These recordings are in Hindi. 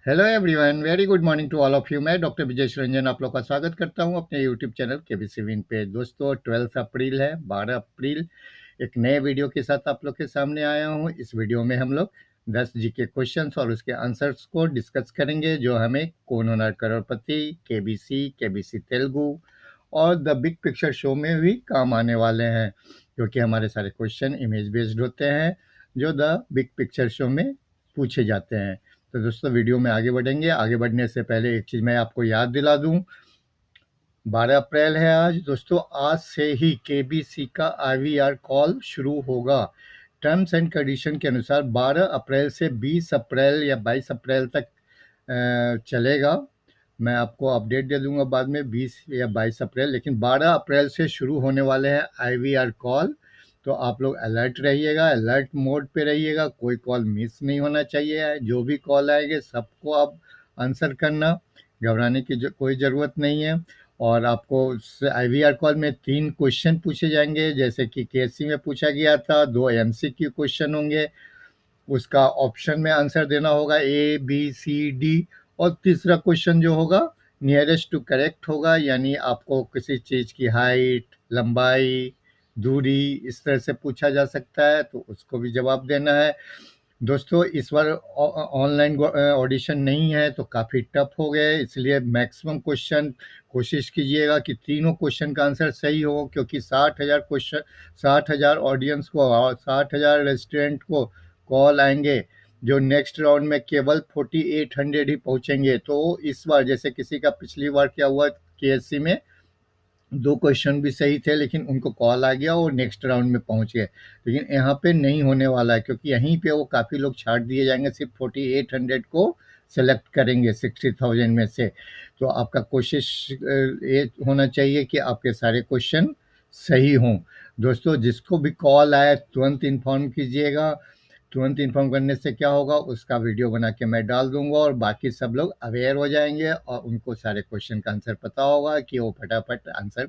Hello everyone, very good morning to all of you. मैं डॉक्टर विजय रंजन आप लोग का स्वागत करता हूं अपने यूट्यूब चैनल केबीसी विन पे। दोस्तों 12 अप्रैल है, 12 अप्रैल एक नए वीडियो के साथ आप लोग के सामने आया हूं। इस वीडियो में हम लोग 10 जीके क्वेश्चंस और उसके आंसर्स को डिस्कस करेंगे, जो हमें कौन होना करोड़पति, केबीसी, केबीसी तेलुगु और द बिग पिक्चर शो में भी काम आने वाले हैं, क्योंकि हमारे सारे क्वेश्चन इमेज बेस्ड होते हैं जो द बिग पिक्चर शो में पूछे जाते हैं। तो दोस्तों वीडियो में आगे बढ़ेंगे। आगे बढ़ने से पहले एक चीज़ मैं आपको याद दिला दूं, 12 अप्रैल है आज। दोस्तों आज से ही केबीसी का आईवीआर कॉल शुरू होगा। टर्म्स एंड कंडीशन के अनुसार 12 अप्रैल से 20 अप्रैल या 22 अप्रैल तक चलेगा। मैं आपको अपडेट दे दूंगा बाद में 20 या 22 अप्रैल, लेकिन 12 अप्रैल से शुरू होने वाले हैं आईवीआर कॉल। तो आप लोग अलर्ट रहिएगा, अलर्ट मोड पे रहिएगा, कोई कॉल मिस नहीं होना चाहिए। जो भी कॉल आएंगे सबको आप आंसर करना, घबराने की कोई ज़रूरत नहीं है। और आपको आईवीआर कॉल में 3 क्वेश्चन पूछे जाएंगे, जैसे कि केएससी में पूछा गया था। 2 एमसीक्यू क्वेश्चन होंगे, उसका ऑप्शन में आंसर देना होगा ए बी सी डी। और तीसरा क्वेश्चन जो होगा नियरेस्ट टू करेक्ट होगा, यानी आपको किसी चीज़ की हाइट, लंबाई, दूरी इस तरह से पूछा जा सकता है, तो उसको भी जवाब देना है। दोस्तों इस बार ऑनलाइन ऑडिशन नहीं है तो काफ़ी टफ हो गए, इसलिए मैक्सिमम क्वेश्चन कोशिश कीजिएगा कि तीनों क्वेश्चन का आंसर सही हो, क्योंकि 60,000 क्वेश्चन, 60,000 ऑडियंस को और 60,000 रेस्टोरेंट को कॉल आएंगे, जो नेक्स्ट राउंड में केवल 4800 ही पहुंचेंगे। तो इस बार जैसे किसी का पिछली बार क्या हुआ, केएससी में 2 क्वेश्चन भी सही थे लेकिन उनको कॉल आ गया और नेक्स्ट राउंड में पहुंच गए। लेकिन यहाँ पे नहीं होने वाला है, क्योंकि यहीं पे वो काफ़ी लोग छाट दिए जाएंगे, सिर्फ 4800 को सेलेक्ट करेंगे 60,000 में से। तो आपका कोशिश ये होना चाहिए कि आपके सारे क्वेश्चन सही हों। दोस्तों जिसको भी कॉल आए तुरंत इन्फॉर्म कीजिएगा। तुरंत इन्फॉर्म करने से क्या होगा, उसका वीडियो बना के मैं डाल दूंगा और बाकी सब लोग अवेयर हो जाएंगे और उनको सारे क्वेश्चन का आंसर पता होगा कि वो फटाफट आंसर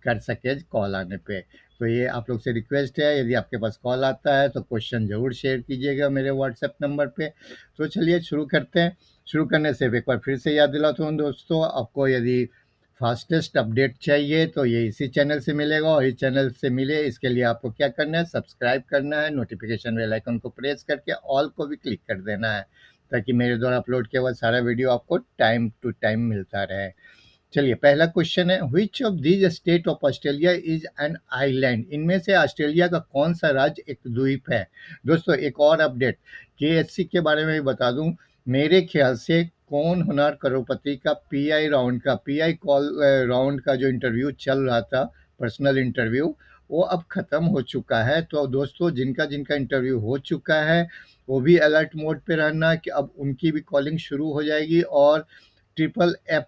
कर सके कॉल आने पे। तो ये आप लोग से रिक्वेस्ट है, यदि आपके पास कॉल आता है तो क्वेश्चन ज़रूर शेयर कीजिएगा मेरे व्हाट्सएप नंबर पे। तो चलिए शुरू करते हैं। शुरू करने से एक बार फिर से याद दिलाता हूँ दोस्तों, आपको यदि फास्टेस्ट अपडेट चाहिए तो ये इसी चैनल से मिलेगा, और इस चैनल से मिले इसके लिए आपको क्या करना है, सब्सक्राइब करना है, नोटिफिकेशन बेल आइकन को प्रेस करके ऑल को भी क्लिक कर देना है, ताकि मेरे द्वारा अपलोड किया हुआ सारा वीडियो आपको टाइम टू टाइम मिलता रहे। चलिए पहला क्वेश्चन है, which of these state of Australia is an island. इनमें से ऑस्ट्रेलिया का कौन सा राज्य एक द्वीप है। दोस्तों एक और अपडेट केएससी के बारे में भी बता दूं, मेरे ख्याल से कौन होनार करोड़पति का पीआई राउंड का, पीआई कॉल राउंड का जो इंटरव्यू चल रहा था, पर्सनल इंटरव्यू, वो अब ख़त्म हो चुका है। तो दोस्तों जिनका जिनका इंटरव्यू हो चुका है वो भी अलर्ट मोड पे रहना कि अब उनकी भी कॉलिंग शुरू हो जाएगी और ट्रिपल एफ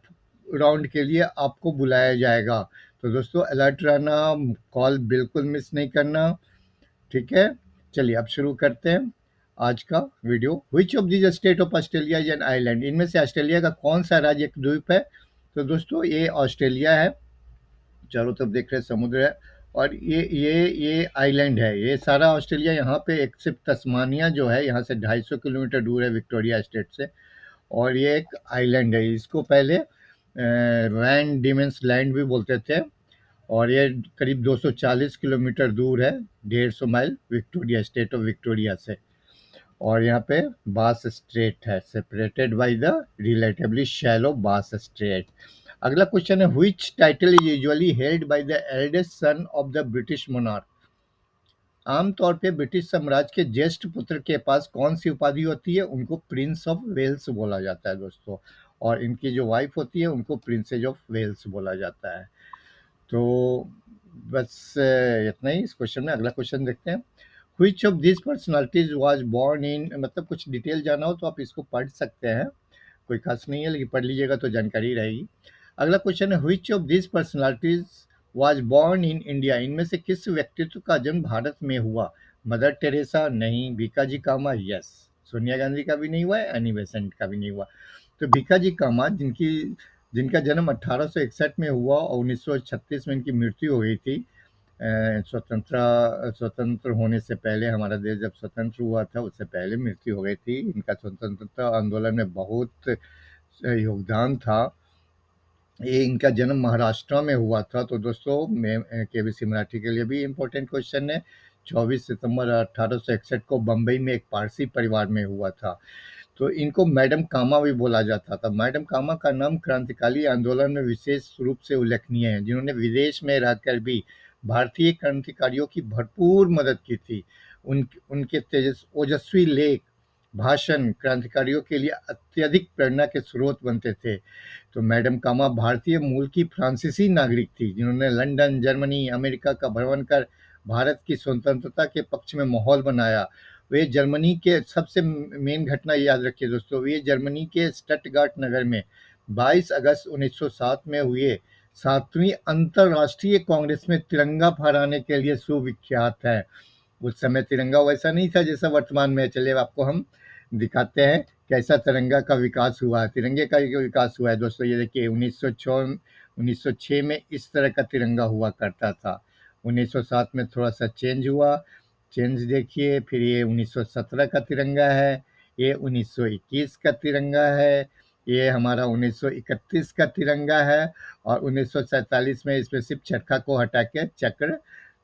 राउंड के लिए आपको बुलाया जाएगा। तो दोस्तों अलर्ट रहना, कॉल बिल्कुल मिस नहीं करना, ठीक है। चलिए अब शुरू करते हैं आज का video. Which of this state of Australia is an island. इनमें से ऑस्ट्रेलिया का कौन सा राज्य एक द्वीप है। तो दोस्तों ये ऑस्ट्रेलिया है, चारों तरफ देख रहे समुद्र है, और ये आइलैंड है। ये सारा ऑस्ट्रेलिया, यहाँ पे एक सिर्फ तस्मानिया जो है यहाँ से 250 किलोमीटर दूर है विक्टोरिया स्टेट से, और ये एक आइलैंड है। इसको पहले वैन डिमेंस लैंड भी बोलते थे, और ये करीब 240 किलोमीटर दूर है, 150 mile Victoria state of Victoria से। और यहाँ पे बास स्ट्रेट है, separated by the relatively shallow बास स्ट्रेट। अगला क्वेश्चन है, which title is usually held by the eldest son of the British monarch. आमतौर पे ब्रिटिश साम्राज्य के ज्येष्ठ पुत्र के पास कौन सी उपाधि होती है, उनको प्रिंस ऑफ वेल्स बोला जाता है दोस्तों। और इनकी जो वाइफ होती है उनको प्रिंसेज ऑफ वेल्स बोला जाता है। तो बस इतना ही इस क्वेश्चन में। अगला क्वेश्चन देखते हैं, which of this personalities was born in, मतलब कुछ डिटेल जाना हो तो आप इसको पढ़ सकते हैं, कोई खास नहीं है लेकिन पढ़ लीजिएगा तो जानकारी रहेगी। अगला क्वेश्चन है, which of this personalities was born in India. इनमें से किस व्यक्तित्व का जन्म भारत में हुआ। मदर टेरेसा नहीं, भीकाजी कामा यस, सोनिया गांधी का भी नहीं हुआ है, एनी बेसेंट का भी नहीं हुआ। तो भीकाजी कामा जिनका जन्म 1861 में हुआ और 1936 में इनकी मृत्यु हो गई थी, स्वतंत्र होने से पहले, हमारा देश जब स्वतंत्र हुआ था उससे पहले मृत्यु हो गई थी। इनका स्वतंत्रता आंदोलन में बहुत योगदान था। ये इनका जन्म महाराष्ट्र में हुआ था। तो दोस्तों, मैं केबीसी मराठी के लिए भी इम्पोर्टेंट क्वेश्चन है। 24 सितंबर 1861 को बम्बई में एक पारसी परिवार में हुआ था। तो इनको मैडम कामा भी बोला जाता था। मैडम कामा का नाम क्रांतिकाली आंदोलन में विशेष रूप से उल्लेखनीय है, जिन्होंने विदेश में रहकर भी भारतीय क्रांतिकारियों की भरपूर मदद की थी। उनके ओजस्वी लेख, भाषण क्रांतिकारियों के लिए अत्यधिक प्रेरणा के स्रोत बनते थे। तो मैडम कामा भारतीय मूल की फ्रांसीसी नागरिक थी, जिन्होंने लंदन, जर्मनी, अमेरिका का भ्रमण कर भारत की स्वतंत्रता के पक्ष में माहौल बनाया। वे जर्मनी के सबसे मेन घटना याद रखिए दोस्तों, ये जर्मनी के स्टटगार्ट नगर में 22 अगस्त 1907 में हुए 7वीं अंतरराष्ट्रीय कांग्रेस में तिरंगा फहराने के लिए सुविख्यात है। उस समय तिरंगा वैसा नहीं था जैसा वर्तमान में। चलिए आपको हम दिखाते हैं कैसा तिरंगा का विकास हुआ है, तिरंगे का विकास हुआ है दोस्तों। ये देखिए 1906 में इस तरह का तिरंगा हुआ करता था। 1907 में थोड़ा सा चेंज हुआ, चेंज देखिए। फिर ये 1917 का तिरंगा है, ये 1921 का तिरंगा है, ये हमारा 1931 का तिरंगा है, और 1947 में इसमें सिर्फ चरखा को हटा के चक्र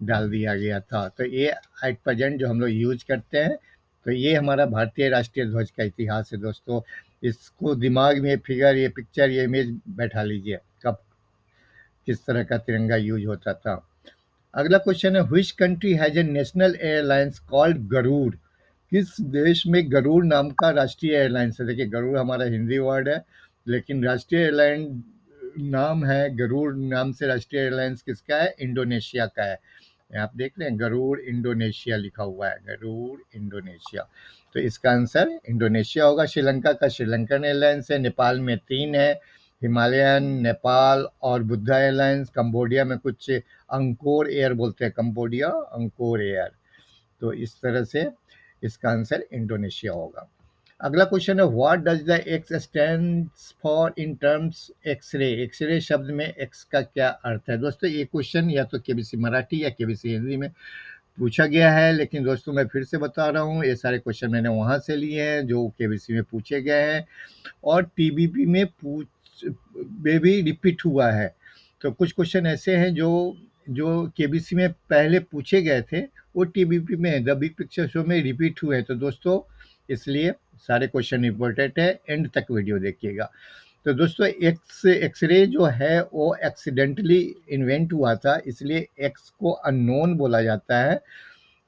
डाल दिया गया था। तो ये एट प्रेजेंट जो हम लोग यूज करते हैं। तो ये हमारा भारतीय राष्ट्रीय ध्वज का इतिहास है दोस्तों। इसको दिमाग में फिगर, ये पिक्चर, ये इमेज बैठा लीजिए कब किस तरह का तिरंगा यूज होता था। अगला क्वेश्चन है, which country has a national airlines called Garuda? किस देश में गरुड़ नाम का राष्ट्रीय एयरलाइंस है? देखिए गरुड़ हमारा हिंदी वर्ड है, लेकिन राष्ट्रीय एयरलाइन नाम है गरुड़ नाम से राष्ट्रीय एयरलाइंस किसका है? इंडोनेशिया का है। आप देख रहे हैं गरुड़ इंडोनेशिया लिखा हुआ है, गरुड़ इंडोनेशिया। तो इसका आंसर इंडोनेशिया होगा। श्रीलंका का श्रीलंकन एयरलाइंस है। नेपाल में 3 है, हिमालयन, नेपाल और बुद्धा एयरलाइंस। कंबोडिया में कुछ अंकोर एयर बोलते हैं, कंबोडिया अंकोर एयर। तो इस तरह से इसका आंसर इंडोनेशिया होगा। अगला क्वेश्चन है, what does the x stands for in terms x-ray? X-ray शब्द में एक्स का क्या अर्थ है? दोस्तों ये क्वेश्चन या तो केबीसी मराठी या केबीसी हिंदी में पूछा गया है, लेकिन दोस्तों मैं फिर से बता रहा हूँ, ये सारे क्वेश्चन मैंने वहाँ से लिए हैं जो केबीसी में पूछे गए हैं, और टीबीपी में भी रिपीट हुआ है। तो कुछ क्वेश्चन ऐसे हैं जो जो केबीसी में पहले पूछे गए थे, वो टीबीपी में द बिग पिक्चर शो में रिपीट हुए हैं। तो दोस्तों इसलिए सारे क्वेश्चन इंपॉर्टेंट है, एंड तक वीडियो देखिएगा। तो दोस्तों एक्सरे जो है वो एक्सीडेंटली इन्वेंट हुआ था, इसलिए एक्स को अननोन बोला जाता है।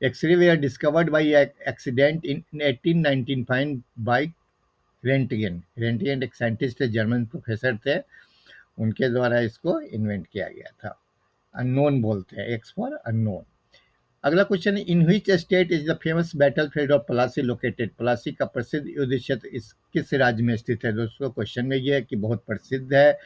X-ray they are discovered by accident in 1895 by Roentgen. Roentgen एक साइंटिस्ट थे, जर्मन प्रोफेसर थे, उनके द्वारा इसको इन्वेंट किया गया था। अननोन बोलते हैं, एक्स फॉर अननोन। अगला क्वेश्चन है, in which state is the famous battlefield of Plassey located? Plassey का प्रसिद्ध युद्ध क्षेत्र इस किस राज्य में स्थित है? दोस्तों क्वेश्चन में ये है कि बहुत प्रसिद्ध है।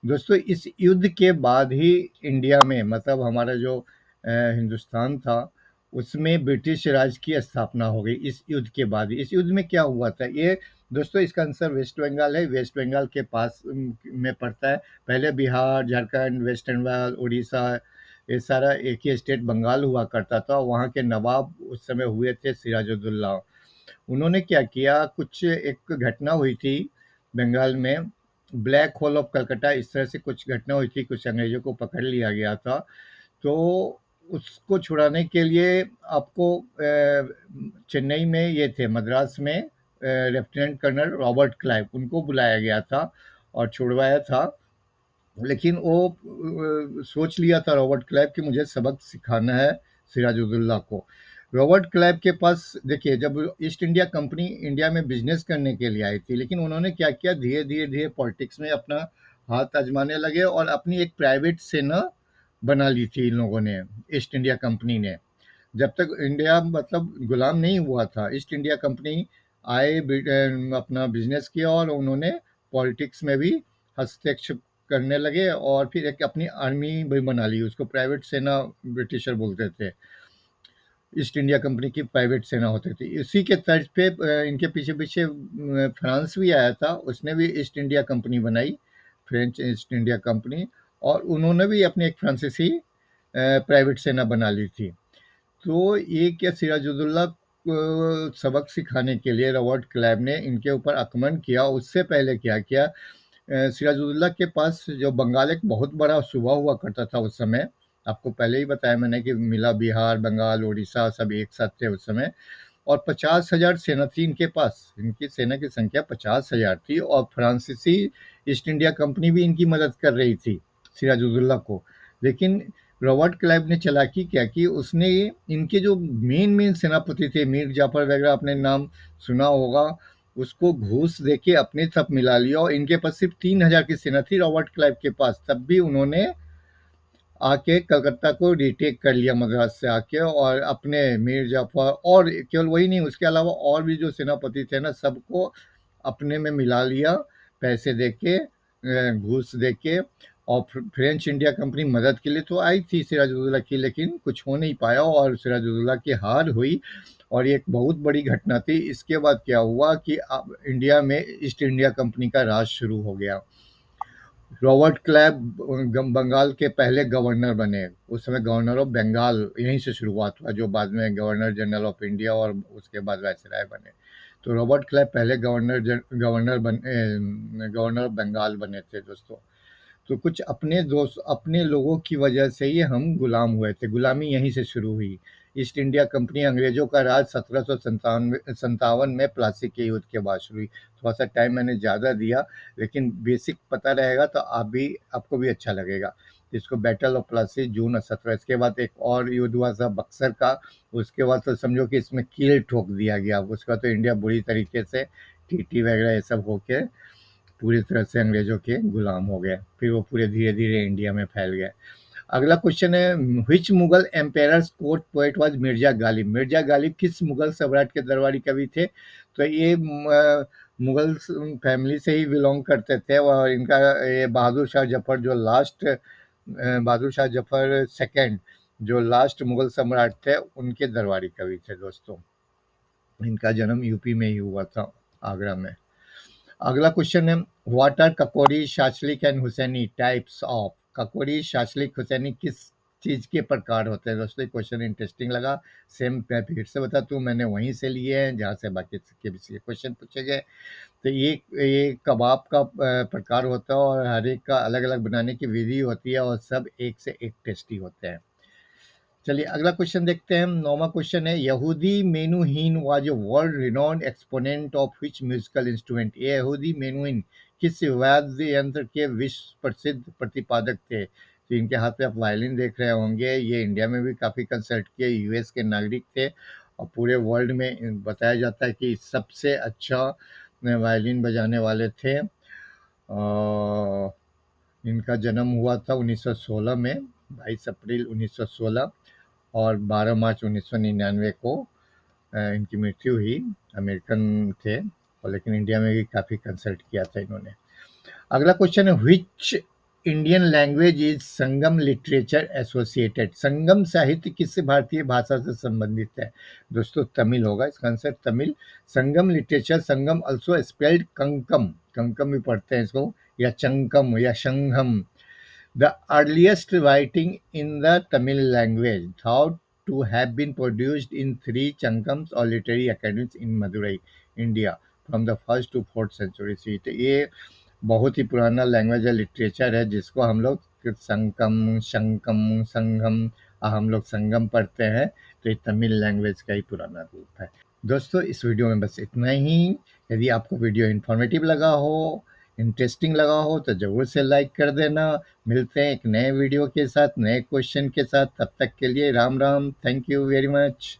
दोस्तों इस युद्ध के बाद ही इंडिया में, मतलब हमारा जो हिंदुस्तान था, उसमें ब्रिटिश राज की स्थापना हो गई इस युद्ध के बाद। इस युद्ध में क्या हुआ था ये दोस्तों, इसका आंसर वेस्ट बंगाल है। वेस्ट बंगाल के पास में पड़ता है। पहले बिहार, झारखंड, वेस्ट बंगाल, उड़ीसा, ये सारा एक ही स्टेट बंगाल हुआ करता था। वहाँ के नवाब उस समय हुए थे सिराजुद्दौला। उन्होंने क्या किया, कुछ एक घटना हुई थी बंगाल में, ब्लैक होल ऑफ कलकत्ता, इस तरह से कुछ घटना हुई थी, कुछ अंग्रेजों को पकड़ लिया गया था। तो उसको छुड़ाने के लिए आपको चेन्नई में ये थे, मद्रास में लेफ्टिनेंट कर्नल रॉबर्ट क्लाइव, उनको बुलाया गया था और छुड़वाया था। लेकिन वो सोच लिया था रॉबर्ट क्लाइव कि मुझे सबक सिखाना है सिराजुद्दौला को। रॉबर्ट क्लाइव के पास देखिए, जब ईस्ट इंडिया कंपनी इंडिया में बिजनेस करने के लिए आई थी, लेकिन उन्होंने क्या किया, धीरे धीरे धीरे पॉलिटिक्स में अपना हाथ आजमाने लगे और अपनी एक प्राइवेट सेना बना ली थी इन लोगों ने, ईस्ट इंडिया कंपनी ने। जब तक इंडिया मतलब गुलाम नहीं हुआ था, ईस्ट इंडिया कंपनी आए, अपना बिजनेस किया और उन्होंने पॉलिटिक्स में भी हस्तक्षेप करने लगे, और फिर एक अपनी आर्मी भी बना ली, उसको प्राइवेट सेना ब्रिटिशर बोलते थे। ईस्ट इंडिया कंपनी की प्राइवेट सेना होती थी। इसी के तर्ज पे इनके पीछे पीछे फ्रांस भी आया था, उसने भी ईस्ट इंडिया कंपनी बनाई, फ्रेंच ईस्ट इंडिया कंपनी, और उन्होंने भी अपने एक फ्रांसीसी प्राइवेट सेना बना ली थी। तो ये क्या सिराजुद्दौला को सबक सिखाने के लिए रॉबर्ट क्लाइव ने इनके ऊपर आक्रमण किया। उससे पहले क्या किया, सिराजुद्दौला के पास जो बंगाल एक बहुत बड़ा सूबा हुआ करता था उस समय, आपको पहले ही बताया मैंने कि मिला बिहार, बंगाल, उड़ीसा सब एक साथ थे उस समय, और 50,000 सेना थी इनके पास। इनकी सेना की संख्या 50,000 थी, और फ्रांसीसी ईस्ट इंडिया कंपनी भी इनकी मदद कर रही थी सिराजुद्दौला को। लेकिन रॉबर्ट क्लाइव ने चालाकी क्या की, उसने इनके जो मेन मेन सेनापति थे, मीर जाफर वगैरह आपने नाम सुना होगा, उसको घूस देके अपने तरफ मिला लिया। और इनके पास सिर्फ 3,000 की सेना थी रॉबर्ट क्लाइव के पास, तब भी उन्होंने आके कलकत्ता को रिटेक कर लिया मद्रास से आके, और अपने मीर जाफर और केवल वही नहीं, उसके अलावा और भी जो सेनापति थे ना, सबको अपने में मिला लिया, पैसे देके, घूस देके। और फ्रेंच इंडिया कंपनी मदद के लिए तो आई थी सिराजुद्दौला की, लेकिन कुछ हो नहीं पाया और सिराजुद्दौला की हार हुई। और ये एक बहुत बड़ी घटना थी। इसके बाद क्या हुआ कि अब इंडिया में ईस्ट इंडिया कंपनी का राज शुरू हो गया। रॉबर्ट क्लाइव बंगाल के पहले गवर्नर बने। उस समय गवर्नर ऑफ बंगाल यहीं से शुरुआत हुआ, जो बाद में गवर्नर जनरल ऑफ इंडिया और उसके बाद वायसराय बने। तो रॉबर्ट क्लाइव पहले गवर्नर ऑफ बंगाल बने थे दोस्तों। तो कुछ अपने लोगों की वजह से ही हम गुलाम हुए थे। गुलामी यहीं से शुरू हुई। ईस्ट इंडिया कंपनी, अंग्रेजों का राज 1757 में प्लासी के युद्ध के बाद शुरू हुई। थोड़ा सा टाइम मैंने ज़्यादा दिया, लेकिन बेसिक पता रहेगा तो आपको भी अच्छा लगेगा। इसको बैटल ऑफ प्लासी जून 17, इसके बाद एक और युद्ध हुआ था बक्सर का। उसके बाद तो समझो कि इसमें कील ठोक दिया गया। उसका तो इंडिया बुरी तरीके से टीटी वगैरह ये सब होके पूरी तरह से अंग्रेजों के गुलाम हो गए। फिर वो पूरे धीरे धीरे इंडिया में फैल गए। अगला क्वेश्चन है, which Mughal empires court poet was Mirza Ghalib. Mirza Ghalib किस मुगल सम्राट के दरबारी कवि थे? तो ये मुगल फैमिली से ही बिलोंग करते थे, और इनका ये बहादुर शाह जफर जो लास्ट बहादुर शाह जफर सेकंड जो लास्ट मुगल सम्राट थे, उनके दरबारी कवि थे दोस्तों। इनका जन्म यूपी में ही हुआ था, आगरा में। अगला क्वेश्चन है, what are Kakori, shashlik and Hussaini types of. Kakori, shashlik, Hussaini किस चीज के प्रकार होते हैं दोस्तों? क्वेश्चन इंटरेस्टिंग लगा। सेम मैं फिर से बताता हूँ, मैंने वहीं से लिए हैं जहाँ से बाकी के भी क्वेश्चन पूछे गए। तो ये कबाब का प्रकार होता है, और हर एक का अलग अलग बनाने की विधि होती है, और सब एक से एक टेस्टी होते हैं। चलिए अगला क्वेश्चन देखते हैं। नौवां क्वेश्चन है, Yehudi Menuhin was a world renowned exponent of which musical instrument. ये यहूदी मेनुहीन किस वाद्य यंत्र के विश्व प्रसिद्ध प्रतिपादक थे? तो इनके हाथ पे आप वायलिन देख रहे होंगे। ये इंडिया में भी काफ़ी कंसर्ट किए, यूएस के नागरिक थे, और पूरे वर्ल्ड में बताया जाता है कि सबसे अच्छा वायलिन बजाने वाले थे। इनका जन्म हुआ था 1916 में, 22 अप्रैल 1916, और 12 मार्च 1999 को इनकी मृत्यु हुई। अमेरिकन थे, और लेकिन इंडिया में भी काफ़ी कंसर्ट किया था इन्होंने। अगला क्वेश्चन है, which Indian language is Sangam literature associated. Sangam साहित्य किस भारतीय भाषा से संबंधित है? दोस्तों तमिल होगा इसका आंसर, तमिल। संगम लिटरेचर, संगम अल्सो स्पेल्ड कंकम, कंकम भी पढ़ते हैं इसको, या चंकम या संगम। The earliest writing in the Tamil language thought to have been produced in three Chankams or literary academies in Madurai, India, from the 1st to 4th century CE। तो ये बहुत ही पुराना लैंग्वेज है, लिटरेचर है, जिसको हम लोग संकम, शंकम, संगम, हम लोग संगम पढ़ते हैं। तो ये तमिल लैंग्वेज का ही पुराना रूप है। दोस्तों इस वीडियो में बस इतना ही। यदि आपको वीडियो इन्फॉर्मेटिव लगा हो, इंटरेस्टिंग लगा हो, तो ज़रूर से लाइक कर देना। मिलते हैं एक नए वीडियो के साथ, नए क्वेश्चन के साथ। तब तक के लिए Ram Ram. Thank you very much.